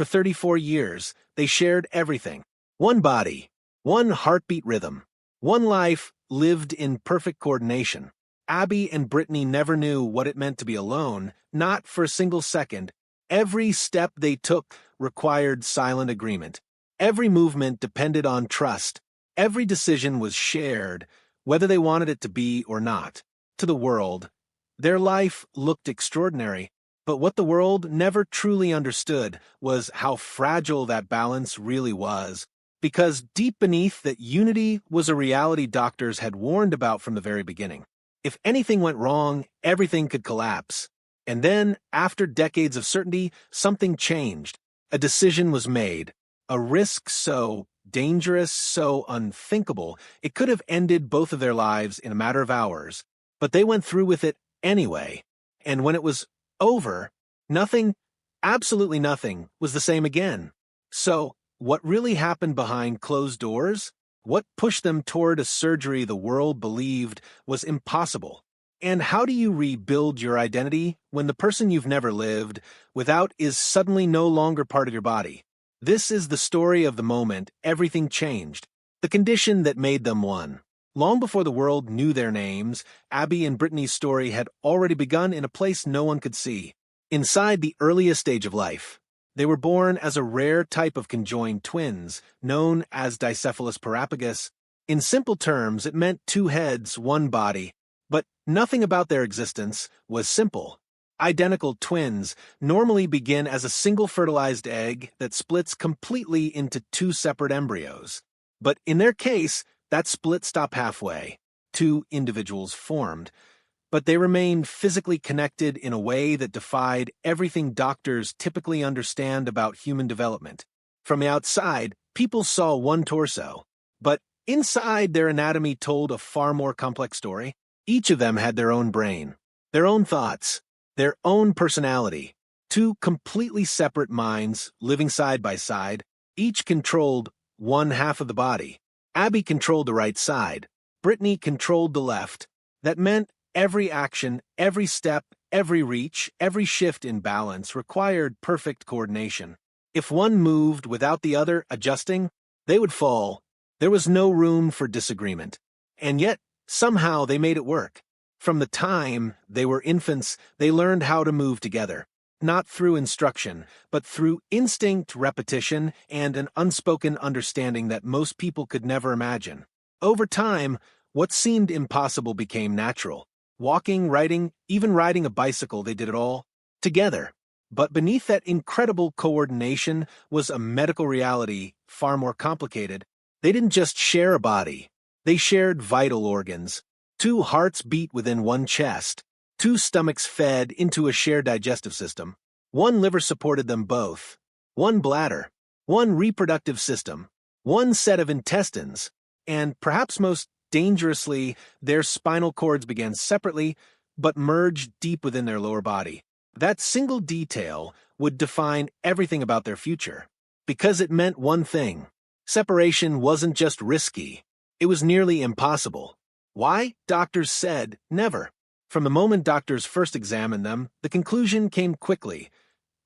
For 34 years, they shared everything. One body, one heartbeat rhythm, one life lived in perfect coordination. Abby and Brittany never knew what it meant to be alone, not for a single second. Every step they took required silent agreement. Every movement depended on trust. Every decision was shared, whether they wanted it to be or not. To the world, their life looked extraordinary, but what the world never truly understood was how fragile that balance really was. Because deep beneath that unity was a reality doctors had warned about from the very beginning. If anything went wrong, everything could collapse. And then, after decades of certainty, something changed. A decision was made. A risk so dangerous, so unthinkable, it could have ended both of their lives in a matter of hours. But they went through with it anyway. And when it was over, nothing, absolutely nothing, was the same again. So, what really happened behind closed doors? What pushed them toward a surgery the world believed was impossible? And how do you rebuild your identity when the person you've never lived without is suddenly no longer part of your body? This is the story of the moment everything changed, the condition that made them one. Long before the world knew their names, Abby and Brittany's story had already begun in a place no one could see. Inside the earliest stage of life, they were born as a rare type of conjoined twins, known as Dicephalus parapagus. In simple terms, it meant two heads, one body. But nothing about their existence was simple. Identical twins normally begin as a single fertilized egg that splits completely into two separate embryos. But in their case, that split stopped halfway. Two individuals formed. But they remained physically connected in a way that defied everything doctors typically understand about human development. From the outside, people saw one torso. But inside, their anatomy told a far more complex story. Each of them had their own brain, their own thoughts, their own personality. Two completely separate minds living side by side, each controlled one half of the body. Abby controlled the right side. Brittany controlled the left. That meant every action, every step, every reach, every shift in balance required perfect coordination. If one moved without the other adjusting, they would fall. There was no room for disagreement. And yet, somehow they made it work. From the time they were infants, they learned how to move together. Not through instruction, but through instinct, repetition, and an unspoken understanding that most people could never imagine. Over time, what seemed impossible became natural. Walking, writing, even riding a bicycle, they did it all together. But beneath that incredible coordination was a medical reality far more complicated. They didn't just share a body. They shared vital organs. Two hearts beat within one chest. Two stomachs fed into a shared digestive system. One liver supported them both. One bladder. One reproductive system. One set of intestines. And perhaps most dangerously, their spinal cords began separately, but merged deep within their lower body. That single detail would define everything about their future. Because it meant one thing. Separation wasn't just risky. It was nearly impossible. Why? Doctors said never. From the moment doctors first examined them, the conclusion came quickly,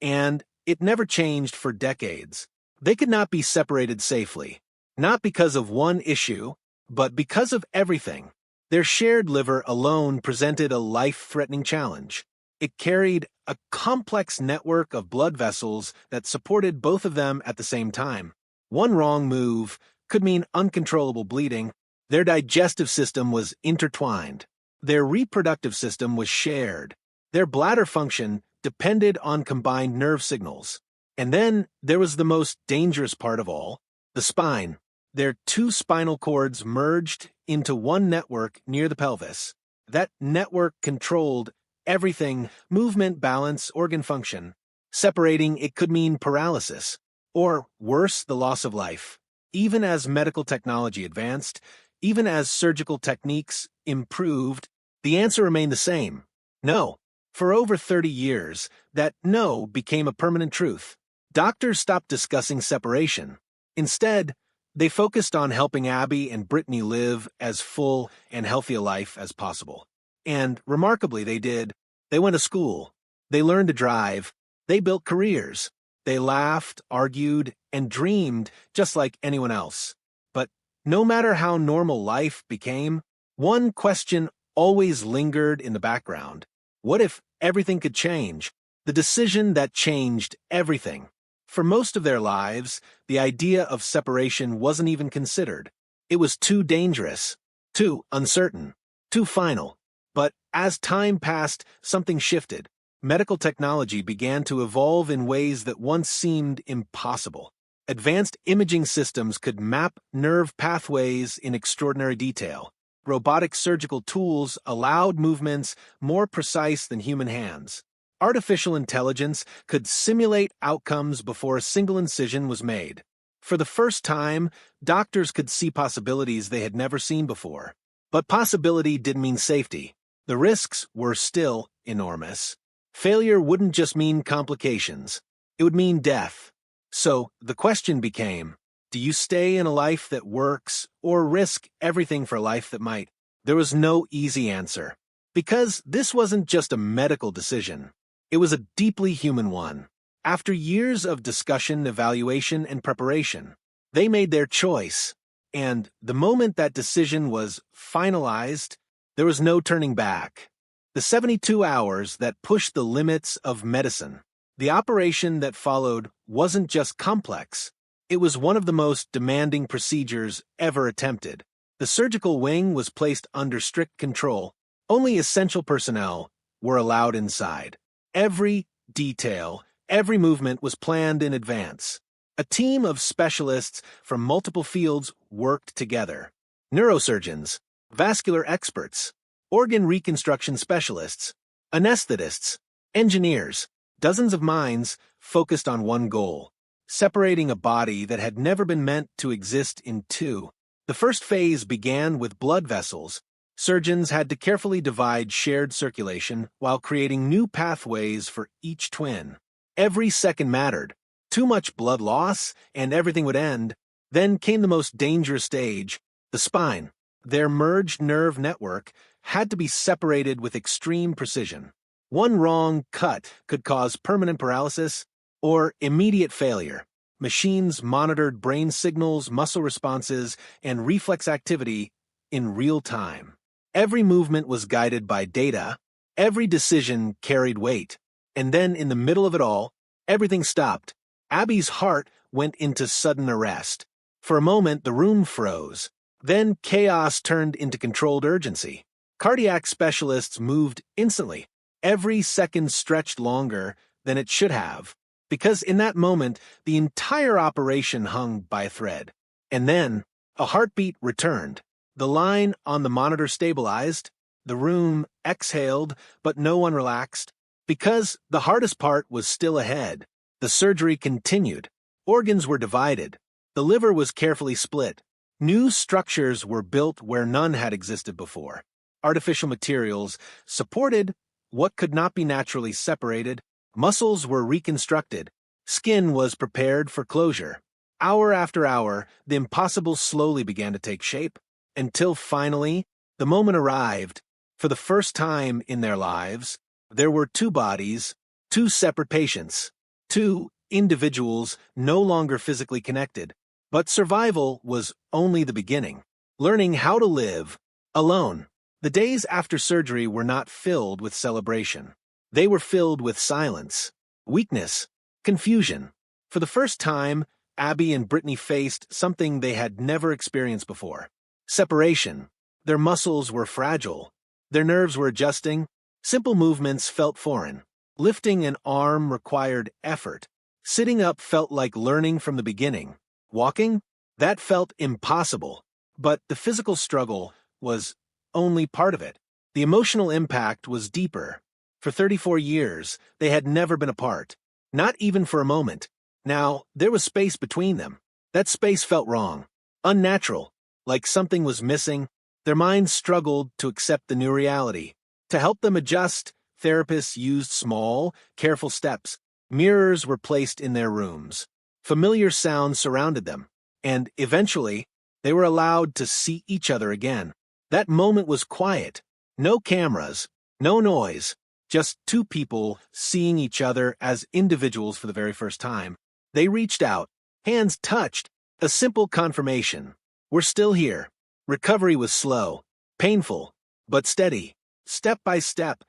and it never changed for decades. They could not be separated safely, not because of one issue, but because of everything. Their shared liver alone presented a life-threatening challenge. It carried a complex network of blood vessels that supported both of them at the same time. One wrong move could mean uncontrollable bleeding. Their digestive system was intertwined. Their reproductive system was shared. Their bladder function depended on combined nerve signals. And then there was the most dangerous part of all, the spine. Their two spinal cords merged into one network near the pelvis. That network controlled everything: movement, balance, organ function. Separating it could mean paralysis, or worse, the loss of life. Even as medical technology advanced, even as surgical techniques improved, the answer remained the same: no. For over 30 years, that no became a permanent truth. Doctors stopped discussing separation. Instead, they focused on helping Abby and Brittany live as full and healthy a life as possible. And remarkably, they did. They went to school. They learned to drive. They built careers. They laughed, argued, and dreamed just like anyone else. But no matter how normal life became, one question always lingered in the background. What if everything could change? The decision that changed everything. For most of their lives, the idea of separation wasn't even considered. It was too dangerous, too uncertain, too final. But as time passed, something shifted. Medical technology began to evolve in ways that once seemed impossible. Advanced imaging systems could map nerve pathways in extraordinary detail. Robotic surgical tools allowed movements more precise than human hands. Artificial intelligence could simulate outcomes before a single incision was made. For the first time, doctors could see possibilities they had never seen before. But possibility didn't mean safety. The risks were still enormous. Failure wouldn't just mean complications. It would mean death. So the question became, do you stay in a life that works or risk everything for a life that might? There was no easy answer. Because this wasn't just a medical decision. It was a deeply human one. After years of discussion, evaluation, and preparation, they made their choice. And the moment that decision was finalized, there was no turning back. The 72 hours that pushed the limits of medicine. The operation that followed wasn't just complex. It was one of the most demanding procedures ever attempted. The surgical wing was placed under strict control. Only essential personnel were allowed inside. Every detail, every movement was planned in advance. A team of specialists from multiple fields worked together. Neurosurgeons, vascular experts, organ reconstruction specialists, anesthetists, engineers, dozens of minds focused on one goal, separating a body that had never been meant to exist in two. The first phase began with blood vessels. Surgeons had to carefully divide shared circulation while creating new pathways for each twin. Every second mattered. Too much blood loss, and everything would end. Then came the most dangerous stage, the spine. Their merged nerve network had to be separated with extreme precision. One wrong cut could cause permanent paralysis or immediate failure. Machines monitored brain signals, muscle responses, and reflex activity in real time. Every movement was guided by data. Every decision carried weight. And then, in the middle of it all, everything stopped. Abby's heart went into sudden arrest. For a moment, the room froze. Then chaos turned into controlled urgency. Cardiac specialists moved instantly. Every second stretched longer than it should have, because in that moment, the entire operation hung by a thread. And then, a heartbeat returned. The line on the monitor stabilized. The room exhaled, but no one relaxed. Because the hardest part was still ahead. The surgery continued. Organs were divided. The liver was carefully split. New structures were built where none had existed before. Artificial materials supported what could not be naturally separated. Muscles were reconstructed. Skin was prepared for closure. Hour after hour, the impossible slowly began to take shape, until finally, the moment arrived. For the first time in their lives, there were two bodies, two separate patients, two individuals no longer physically connected. But survival was only the beginning. Learning how to live alone. The days after surgery were not filled with celebration. They were filled with silence, weakness, confusion. For the first time, Abby and Brittany faced something they had never experienced before. Separation. Their muscles were fragile. Their nerves were adjusting. Simple movements felt foreign. Lifting an arm required effort. Sitting up felt like learning from the beginning. Walking? That felt impossible. But the physical struggle was only part of it. The emotional impact was deeper. For 34 years, they had never been apart. Not even for a moment. Now, there was space between them. That space felt wrong. Unnatural. Like something was missing. Their minds struggled to accept the new reality. To help them adjust, therapists used small, careful steps. Mirrors were placed in their rooms. Familiar sounds surrounded them. And eventually, they were allowed to see each other again. That moment was quiet. No cameras, no noise. Just two people seeing each other as individuals for the very first time. They reached out, hands touched, a simple confirmation. We're still here. Recovery was slow, painful, but steady. Step by step,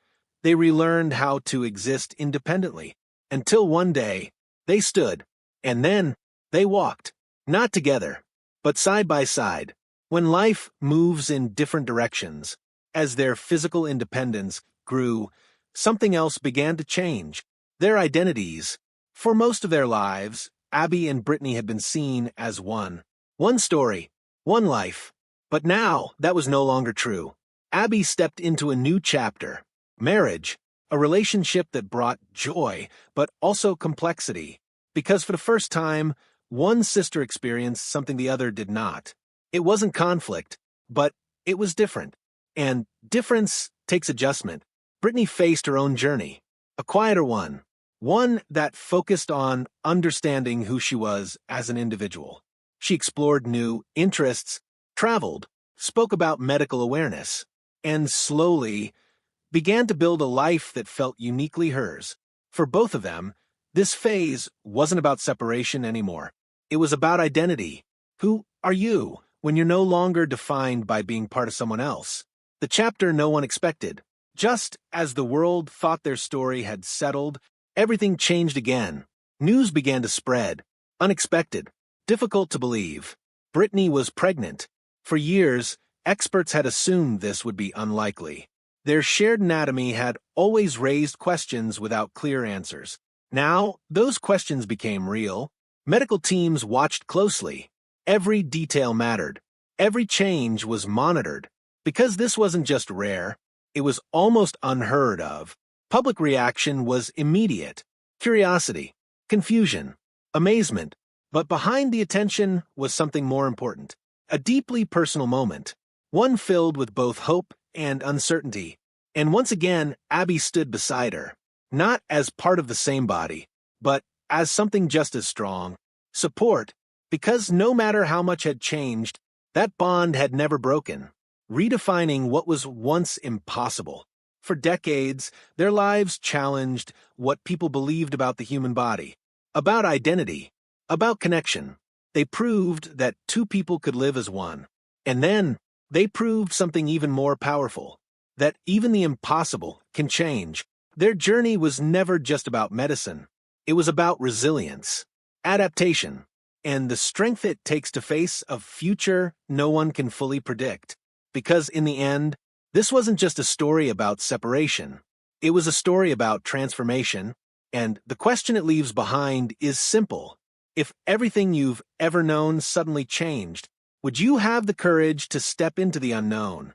they relearned how to exist independently, until one day, they stood, and then they walked, not together, but side by side. When life moves in different directions, as their physical independence grew, something else began to change. Their identities. For most of their lives, Abby and Brittany had been seen as one. One story, one life. But now, that was no longer true. Abby stepped into a new chapter. Marriage, a relationship that brought joy, but also complexity. Because for the first time, one sister experienced something the other did not. It wasn't conflict, but it was different. And difference takes adjustment. Brittany faced her own journey. A quieter one. One that focused on understanding who she was as an individual. She explored new interests, traveled, spoke about medical awareness, and slowly began to build a life that felt uniquely hers. For both of them, this phase wasn't about separation anymore. It was about identity. Who are you when you're no longer defined by being part of someone else? The chapter no one expected. Just as the world thought their story had settled, everything changed again. News began to spread. Unexpected. Difficult to believe. Brittany was pregnant. For years, experts had assumed this would be unlikely. Their shared anatomy had always raised questions without clear answers. Now, those questions became real. Medical teams watched closely. Every detail mattered. Every change was monitored. Because this wasn't just rare, it was almost unheard of. Public reaction was immediate. Curiosity, confusion, amazement. But behind the attention was something more important. A deeply personal moment. One filled with both hope and uncertainty. And once again, Abby stood beside her. Not as part of the same body, but as something just as strong. Support. Because no matter how much had changed, that bond had never broken. Redefining what was once impossible. For decades, their lives challenged what people believed about the human body, about identity, about connection. They proved that two people could live as one. And then, they proved something even more powerful, that even the impossible can change. Their journey was never just about medicine. It was about resilience, adaptation, and the strength it takes to face a future no one can fully predict. Because in the end, this wasn't just a story about separation. It was a story about transformation, and the question it leaves behind is simple. If everything you've ever known suddenly changed, would you have the courage to step into the unknown?